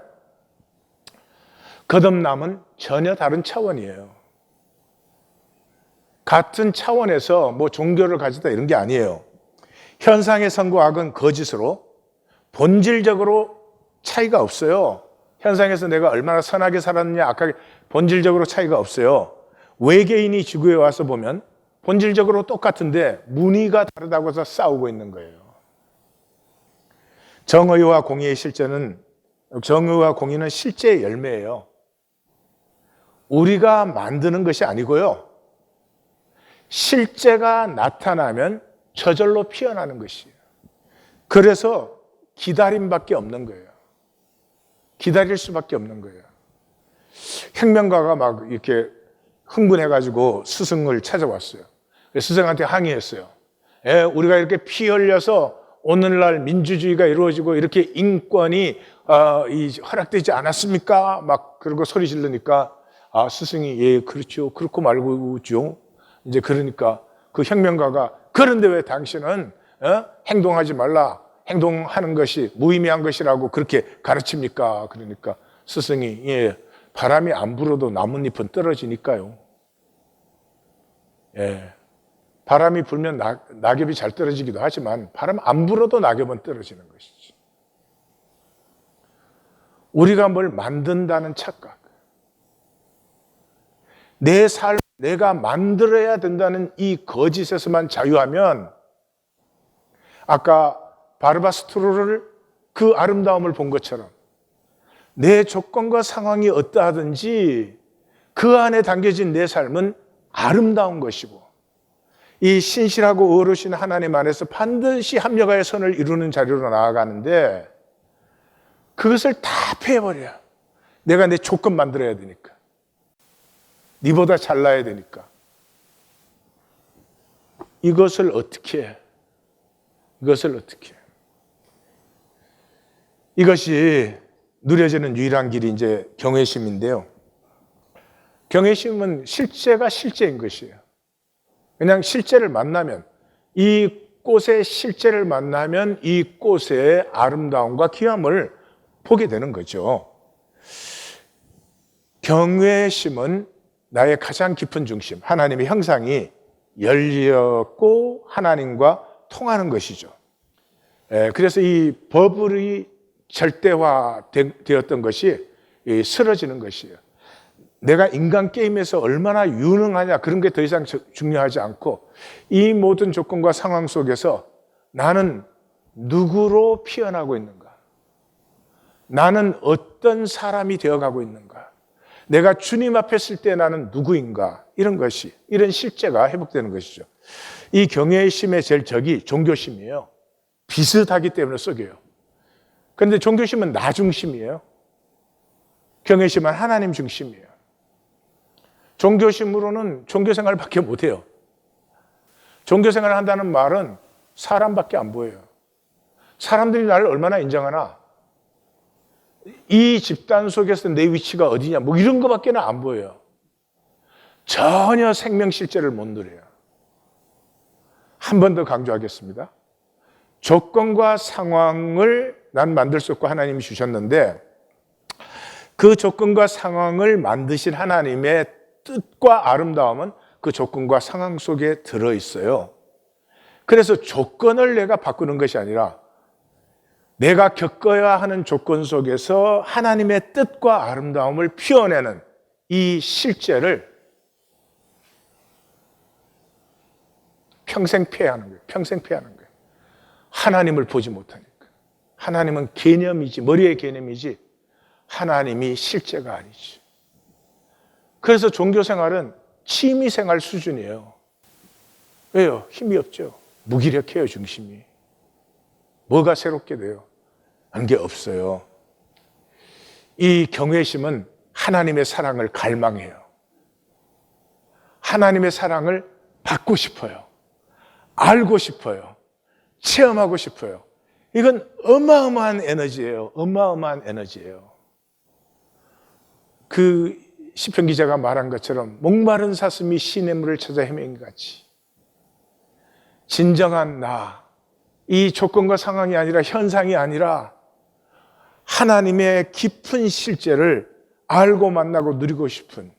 거듭남은 전혀 다른 차원이에요. 같은 차원에서 뭐 종교를 가지다 이런 게 아니에요. 현상의 선과 악은 거짓으로 본질적으로 차이가 없어요. 현상에서 내가 얼마나 선하게 살았느냐, 악하게, 본질적으로 차이가 없어요. 외계인이 지구에 와서 보면 본질적으로 똑같은데 무늬가 다르다고 해서 싸우고 있는 거예요. 정의와 공의의 실제는, 정의와 공의는 실제의 열매예요. 우리가 만드는 것이 아니고요. 실제가 나타나면 저절로 피어나는 것이에요. 그래서 기다림밖에 없는 거예요. 기다릴 수밖에 없는 거예요. 혁명가가 막 이렇게 흥분해가지고 스승을 찾아왔어요. 스승한테 항의했어요. 우리가 이렇게 피 흘려서 오늘날 민주주의가 이루어지고 이렇게 인권이 허락되지 않았습니까? 막 그러고 소리 지르니까 스승이 예 그렇죠. 그렇고 말고죠. 이제 그러니까 그 혁명가가 그런데 왜 당신은 행동하지 말라. 행동하는 것이 무의미한 것이라고 그렇게 가르칩니까? 그러니까 스승이 예 바람이 안 불어도 나뭇잎은 떨어지니까요. 예. 바람이 불면 낙엽이 잘 떨어지기도 하지만 바람 안 불어도 낙엽은 떨어지는 것이지. 우리가 뭘 만든다는 착각. 내 삶, 내가 만들어야 된다는 이 거짓에서만 자유하면 아까 바르바스트로를 그 아름다움을 본 것처럼 내 조건과 상황이 어떠하든지 그 안에 담겨진 내 삶은 아름다운 것이고 이 신실하고 어르신 하나님 안에서 반드시 합력하여 선을 이루는 자리로 나아가는데 그것을 다 패해버려. 내가 내 조건 만들어야 되니까. 니보다 잘나야 되니까. 이것을 어떻게 해? 이것을 어떻게 해? 이것이 누려지는 유일한 길이 이제 경외심인데요. 경외심은 실제가 실제인 것이에요. 그냥 실제를 만나면 이 꽃의 실제를 만나면 이 꽃의 아름다움과 귀함을 보게 되는 거죠. 경외심은 나의 가장 깊은 중심, 하나님의 형상이 열렸고 하나님과 통하는 것이죠. 그래서 이 버블이 절대화되었던 것이 쓰러지는 것이에요. 내가 인간 게임에서 얼마나 유능하냐 그런 게 더 이상 중요하지 않고 이 모든 조건과 상황 속에서 나는 누구로 피어나고 있는가? 나는 어떤 사람이 되어가고 있는가? 내가 주님 앞에 설 때 나는 누구인가? 이런 것이, 이런 실제가 회복되는 것이죠. 이 경외심의 제일 적이 종교심이에요. 비슷하기 때문에 썩여요. 그런데 종교심은 나 중심이에요. 경외심은 하나님 중심이에요. 종교심으로는 종교생활밖에 못해요. 종교생활을 한다는 말은 사람밖에 안 보여요. 사람들이 나를 얼마나 인정하나? 이 집단 속에서 내 위치가 어디냐? 뭐 이런 것밖에는 안 보여요. 전혀 생명 실제를 못 누려요. 한 번 더 강조하겠습니다. 조건과 상황을 난 만들 수 없고 하나님이 주셨는데 그 조건과 상황을 만드신 하나님의 뜻과 아름다움은 그 조건과 상황 속에 들어있어요. 그래서 조건을 내가 바꾸는 것이 아니라 내가 겪어야 하는 조건 속에서 하나님의 뜻과 아름다움을 피워내는 이 실제를 평생 피해하는 거예요. 평생 피하는 거예요. 하나님을 보지 못하니까. 하나님은 개념이지, 머리의 개념이지 하나님이 실제가 아니지. 그래서 종교생활은 취미생활 수준이에요. 왜요? 힘이 없죠. 무기력해요, 중심이. 뭐가 새롭게 돼요? 한 게 없어요. 이 경외심은 하나님의 사랑을 갈망해요. 하나님의 사랑을 받고 싶어요. 알고 싶어요. 체험하고 싶어요. 이건 어마어마한 에너지예요. 어마어마한 에너지예요. 그 시편 기자가 말한 것처럼 목마른 사슴이 시냇물을 찾아 헤매는 것 같이 진정한 나, 이 조건과 상황이 아니라 현상이 아니라 하나님의 깊은 실제를 알고 만나고 누리고 싶은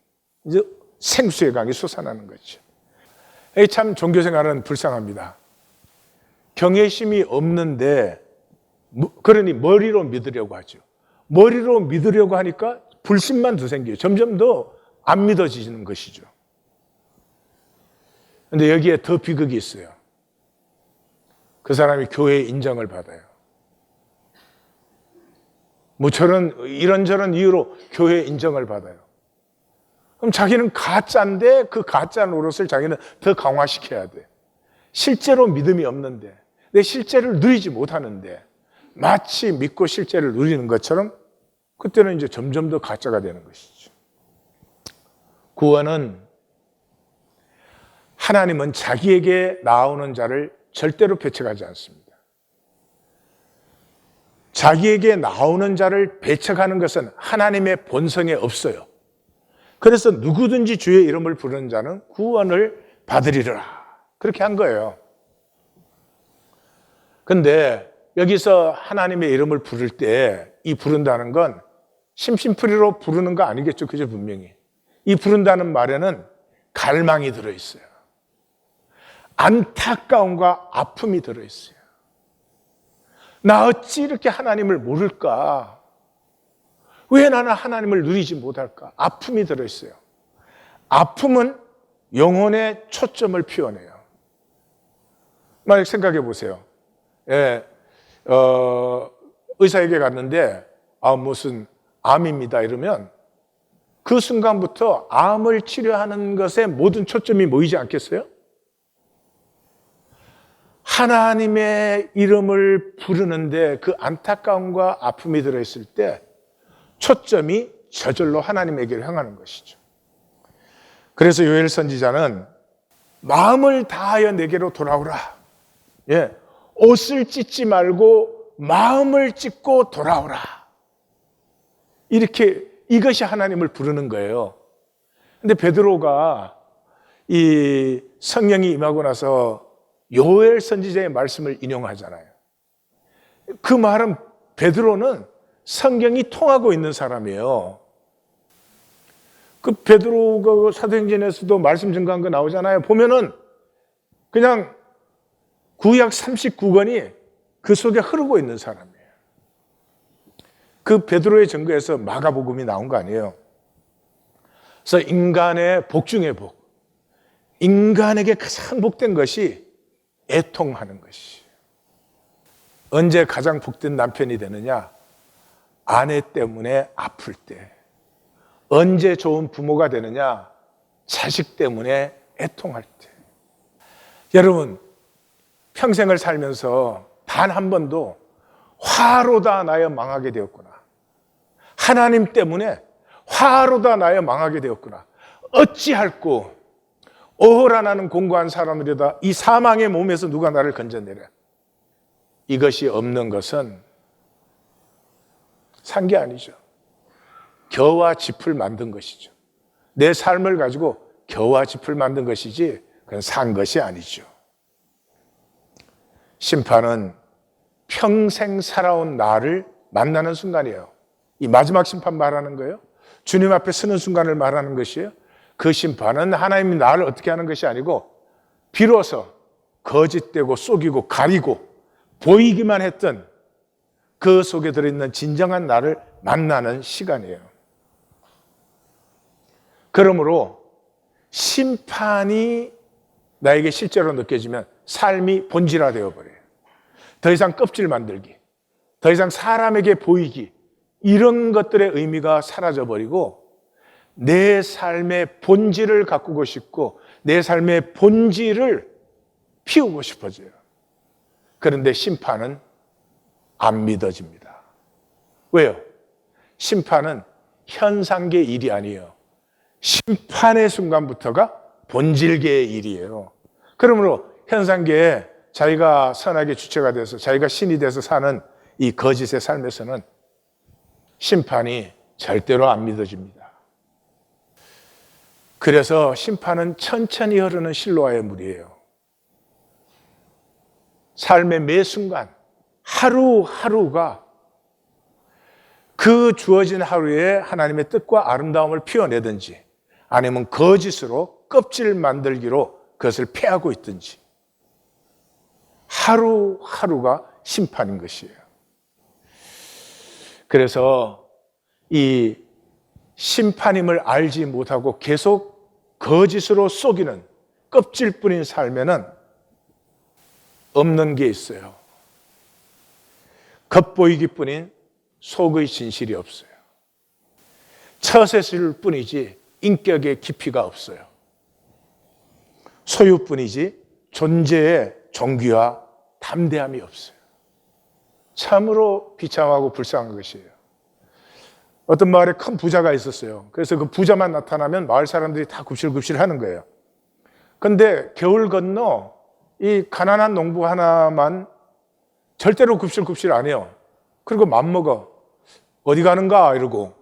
이제 생수의 강이 솟아나는 거죠. 참 종교생활은 불쌍합니다. 경외심이 없는데 그러니 머리로 믿으려고 하죠. 머리로 믿으려고 하니까 불신만 더 생겨요. 점점 더 안 믿어지는 것이죠. 그런데 여기에 더 비극이 있어요. 그 사람이 교회의 인정을 받아요. 모처럼 이런저런 이유로 교회의 인정을 받아요. 그럼 자기는 가짜인데 그 가짜 노릇을 자기는 더 강화시켜야 돼. 실제로 믿음이 없는데, 내 실제를 누리지 못하는데 마치 믿고 실제를 누리는 것처럼 그때는 이제 점점 더 가짜가 되는 것이죠. 구원은 하나님은 자기에게 나오는 자를 절대로 배척하지 않습니다. 자기에게 나오는 자를 배척하는 것은 하나님의 본성에 없어요. 그래서 누구든지 주의 이름을 부르는 자는 구원을 받으리라. 그렇게 한 거예요. 근데 여기서 하나님의 이름을 부를 때 이 부른다는 건 심심풀이로 부르는 거 아니겠죠. 그죠? 분명히. 이 부른다는 말에는 갈망이 들어있어요. 안타까움과 아픔이 들어있어요. 나 어찌 이렇게 하나님을 모를까? 왜 나는 하나님을 누리지 못할까? 아픔이 들어있어요. 아픔은 영혼의 초점을 피워내요. 만약 생각해 보세요. 의사에게 갔는데 무슨 암입니다 이러면 그 순간부터 암을 치료하는 것에 모든 초점이 모이지 않겠어요? 하나님의 이름을 부르는데 그 안타까움과 아픔이 들어있을 때 초점이 저절로 하나님에게로 향하는 것이죠. 그래서 요엘 선지자는 마음을 다하여 내게로 돌아오라. 옷을 찢지 말고 마음을 찢고 돌아오라. 이렇게 이것이 하나님을 부르는 거예요. 근데 베드로가 이 성령이 임하고 나서 요엘 선지자의 말씀을 인용하잖아요. 그 말은 베드로는 성경이 통하고 있는 사람이에요. 그 베드로가 사도행전에서도 말씀 증거한 거 나오잖아요. 보면은 그냥 구약 39권이 그 속에 흐르고 있는 사람이에요. 그 베드로의 증거에서 마가복음이 나온 거 아니에요. 그래서 인간의 복 중의 복, 인간에게 가장 복된 것이 애통하는 것이. 언제 가장 복된 남편이 되느냐? 아내 때문에 아플 때. 언제 좋은 부모가 되느냐? 자식 때문에 애통할 때. 여러분, 평생을 살면서 단 한 번도 화로다 나여 망하게 되었구나. 하나님 때문에 화로다 나여 망하게 되었구나. 어찌할꼬 오호라 나는 공고한 사람들이다. 이 사망의 몸에서 누가 나를 건져내랴. 이것이 없는 것은 산 게 아니죠. 겨와 짚을 만든 것이죠. 내 삶을 가지고 겨와 짚을 만든 것이지 그건 산 것이 아니죠. 심판은 평생 살아온 나를 만나는 순간이에요. 이 마지막 심판 말하는 거예요. 주님 앞에 서는 순간을 말하는 것이에요. 그 심판은 하나님이 나를 어떻게 하는 것이 아니고 비로소 거짓되고 속이고 가리고 보이기만 했던 그 속에 들어있는 진정한 나를 만나는 시간이에요. 그러므로 심판이 나에게 실제로 느껴지면 삶이 본질화되어 버려요. 더 이상 껍질 만들기, 더 이상 사람에게 보이기, 이런 것들의 의미가 사라져버리고 내 삶의 본질을 가꾸고 싶고 내 삶의 본질을 피우고 싶어져요. 그런데 심판은 안 믿어집니다. 왜요? 심판은 현상계의 일이 아니에요. 심판의 순간부터가 본질계의 일이에요. 그러므로 현상계에 자기가 선악의 주체가 돼서 자기가 신이 돼서 사는 이 거짓의 삶에서는 심판이 절대로 안 믿어집니다. 그래서 심판은 천천히 흐르는 실로아의 물이에요. 삶의 매 순간 하루하루가 그 주어진 하루에 하나님의 뜻과 아름다움을 피워내든지 아니면 거짓으로 껍질 만들기로 그것을 패하고 있든지 하루하루가 심판인 것이에요. 그래서 이 심판임을 알지 못하고 계속 거짓으로 속이는 껍질뿐인 삶에는 없는 게 있어요. 겉보이기뿐인 속의 진실이 없어요. 처세술 뿐이지 인격의 깊이가 없어요. 소유뿐이지 존재의 존귀와 담대함이 없어요. 참으로 비참하고 불쌍한 것이에요. 어떤 마을에 큰 부자가 있었어요. 그래서 그 부자만 나타나면 마을 사람들이 다 굽실굽실 하는 거예요. 근데 겨울 건너 이 가난한 농부 하나만 절대로 굽실굽실 안 해요. 그리고 맘먹어. 어디 가는가? 이러고.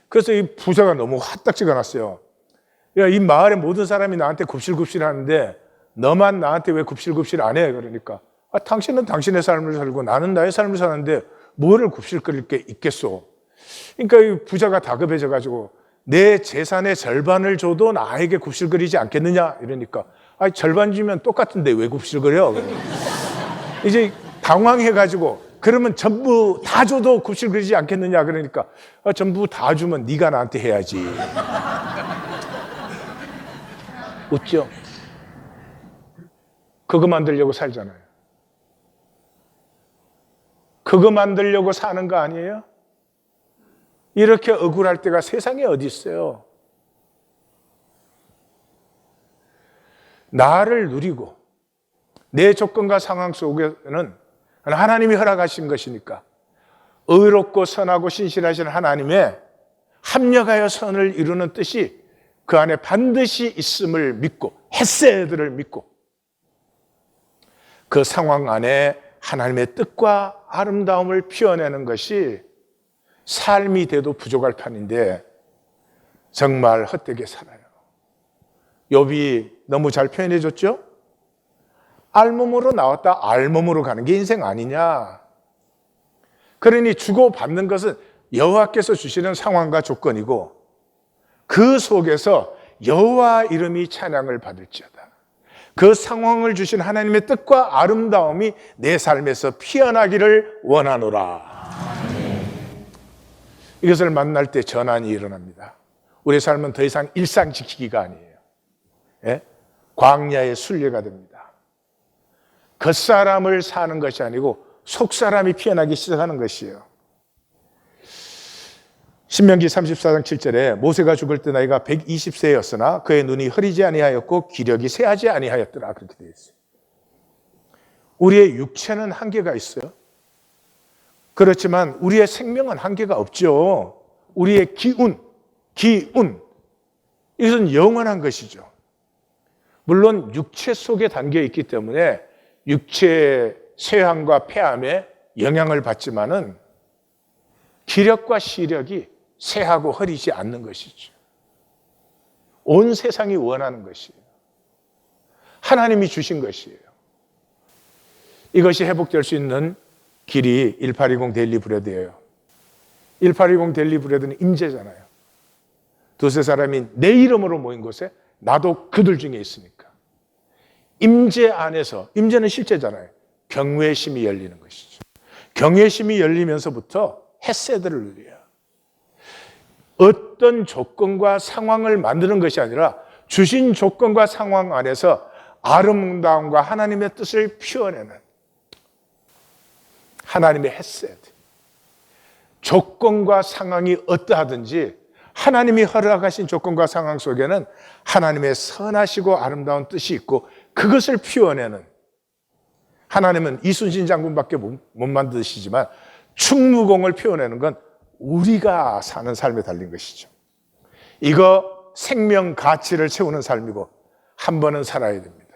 그래서 이 부자가 너무 화딱지가 났어요. 야, 이 마을의 모든 사람이 나한테 굽실굽실 하는데 너만 나한테 왜 굽실굽실 안 해? 그러니까 당신은 당신의 삶을 살고 나는 나의 삶을 사는데 뭐를 굽실거릴 게 있겠소? 그러니까 이 부자가 다급해져 가지고 내 재산의 절반을 줘도 나에게 굽실거리지 않겠느냐? 이러니까 절반 주면 똑같은데 왜 굽실거려? 이제 당황해 가지고 그러면 전부 다 줘도 굽실거리지 않겠느냐? 그러니까 전부 다 주면 네가 나한테 해야지. 웃죠? 그거 만들려고 살잖아요. 그거 만들려고 사는 거 아니에요? 이렇게 억울할 때가 세상에 어디 있어요? 나를 누리고 내 조건과 상황 속에는 하나님이 허락하신 것이니까 의롭고 선하고 신실하신 하나님의 합력하여 선을 이루는 뜻이 그 안에 반드시 있음을 믿고 헤세드를 믿고 그 상황 안에 하나님의 뜻과 아름다움을 피워내는 것이 삶이 돼도 부족할 판인데 정말 헛되게 살아요. 욥이 너무 잘 표현해 줬죠? 알몸으로 나왔다 알몸으로 가는 게 인생 아니냐. 그러니 주고받는 것은 여호와께서 주시는 상황과 조건이고 그 속에서 여호와 이름이 찬양을 받을지어다. 그 상황을 주신 하나님의 뜻과 아름다움이 내 삶에서 피어나기를 원하노라. 이것을 만날 때 전환이 일어납니다. 우리의 삶은 더 이상 일상 지키기가 아니에요. 예? 광야의 순례가 됩니다. 겉사람을 사는 것이 아니고 속사람이 피어나기 시작하는 것이에요. 신명기 34장 7절에 모세가 죽을 때 나이가 120세였으나 그의 눈이 흐리지 아니하였고 기력이 쇠하지 아니하였더라. 그렇게 되어 있어요. 우리의 육체는 한계가 있어요. 그렇지만 우리의 생명은 한계가 없죠. 우리의 기운, 이것은 영원한 것이죠. 물론 육체 속에 담겨 있기 때문에 육체의 쇠함과 폐함에 영향을 받지만은 기력과 시력이 쇠하고 흐리지 않는 것이죠. 온 세상이 원하는 것이에요. 하나님이 주신 것이에요. 이것이 회복될 수 있는 길이 1820 데일리 브레드예요. 1820 데일리 브레드는 임재잖아요. 두세 사람이 내 이름으로 모인 곳에 나도 그들 중에 있으니까. 임재 안에서, 임재는 실제잖아요. 경외심이 열리는 것이죠. 경외심이 열리면서부터 헤세드를 누려요. 어떤 조건과 상황을 만드는 것이 아니라 주신 조건과 상황 안에서 아름다움과 하나님의 뜻을 피워내는 하나님의 헤세드. 조건과 상황이 어떠하든지 하나님이 허락하신 조건과 상황 속에는 하나님의 선하시고 아름다운 뜻이 있고 그것을 피워내는, 하나님은 이순신 장군밖에 못 만드시지만 충무공을 피워내는 건 우리가 사는 삶에 달린 것이죠. 이거 생명 가치를 채우는 삶이고 한 번은 살아야 됩니다.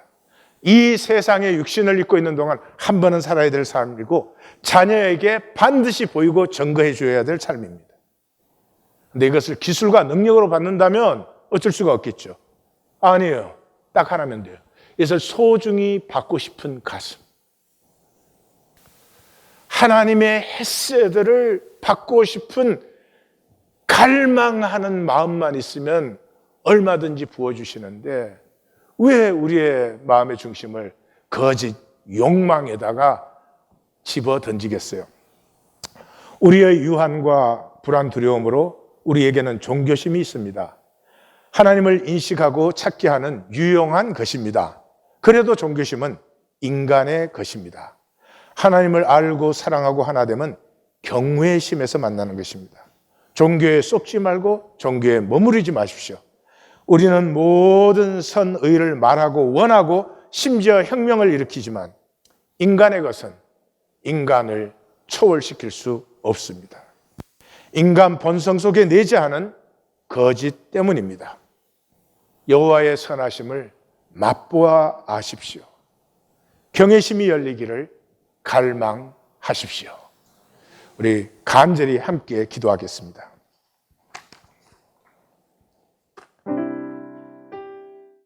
이 세상에 육신을 입고 있는 동안 한 번은 살아야 될 삶이고 자녀에게 반드시 보이고 증거해 줘야 될 삶입니다. 근데 이것을 기술과 능력으로 받는다면 어쩔 수가 없겠죠. 아니에요. 딱 하나면 돼요. 그래서 소중히 받고 싶은 가슴. 하나님의 헤세드를 받고 싶은 갈망하는 마음만 있으면 얼마든지 부어주시는데 왜 우리의 마음의 중심을 거짓 욕망에다가 집어 던지겠어요? 우리의 유한과 불안, 두려움으로 우리에게는 종교심이 있습니다. 하나님을 인식하고 찾게 하는 유용한 것입니다. 그래도 종교심은 인간의 것입니다. 하나님을 알고 사랑하고 하나 되면 경외의 심에서 만나는 것입니다. 종교에 쏙지 말고 종교에 머무르지 마십시오. 우리는 모든 선의를 말하고 원하고 심지어 혁명을 일으키지만 인간의 것은 인간을 초월시킬 수 없습니다. 인간 본성 속에 내재하는 거짓 때문입니다. 여호와의 선하심을 맛보아 아십시오. 경외심이 열리기를 갈망하십시오. 우리 간절히 함께 기도하겠습니다.